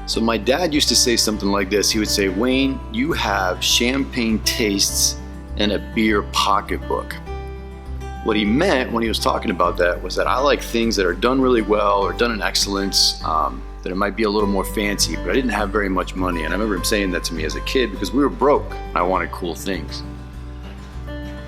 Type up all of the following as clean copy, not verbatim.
So my dad used to say something like this. He would say, Wayne, you have champagne tastes and a beer pocketbook. What he meant when he was talking about that was that I like things that are done really well or done in excellence, that it might be a little more fancy, but I didn't have very much money. And I remember him saying that to me as a kid because we were broke and I wanted cool things.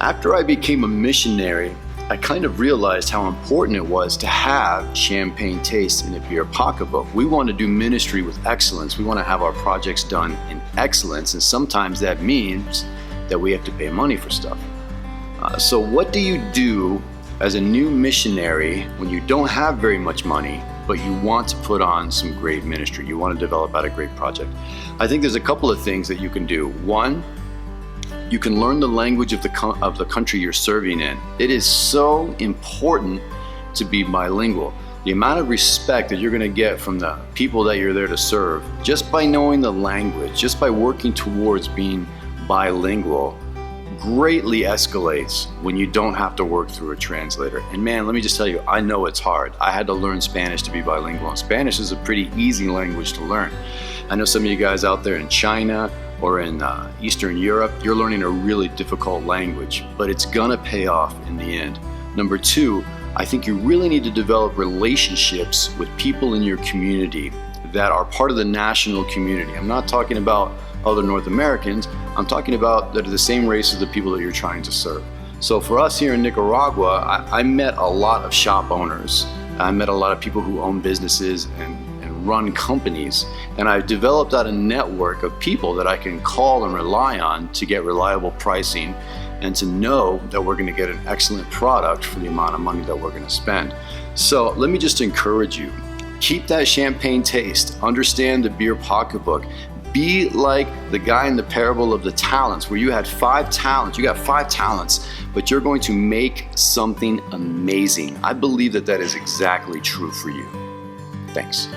After I became a missionary, I kind of realized how important it was to have champagne taste in a beer pocketbook. We want to do ministry with excellence. We want to have our projects done in excellence, and sometimes that means that we have to pay money for stuff. So what do you do as a new missionary when you don't have very much money, but you want to put on some great ministry? You want to develop out a great project. I think there's a couple of things that you can do. One, you can learn the language of the country you're serving in. It is so important to be bilingual. The amount of respect that you're going to get from the people that you're there to serve, just by knowing the language, just by working towards being bilingual, greatly escalates when you don't have to work through a translator. And man, let me just tell you, I know it's hard. I had to learn Spanish to be bilingual, and Spanish is a pretty easy language to learn. I know some of you guys out there in China or in Eastern Europe, you're learning a really difficult language, but it's gonna pay off in the end. Number two, I think you really need to develop relationships with people in your community that are part of the national community. I'm not talking about other North Americans, I'm talking about that are the same race as the people that you're trying to serve. So for us here in Nicaragua, I met a lot of shop owners. I met a lot of people who own businesses and run companies, and I've developed out a network of people that I can call and rely on to get reliable pricing and to know that we're going to get an excellent product for the amount of money that we're going to spend. So let me just encourage you, keep that champagne taste, understand the beer pocketbook, be like the guy in the parable of the talents where you had 5 talents, you got 5 talents, but you're going to make something amazing. I believe that that is exactly true for you. Thanks.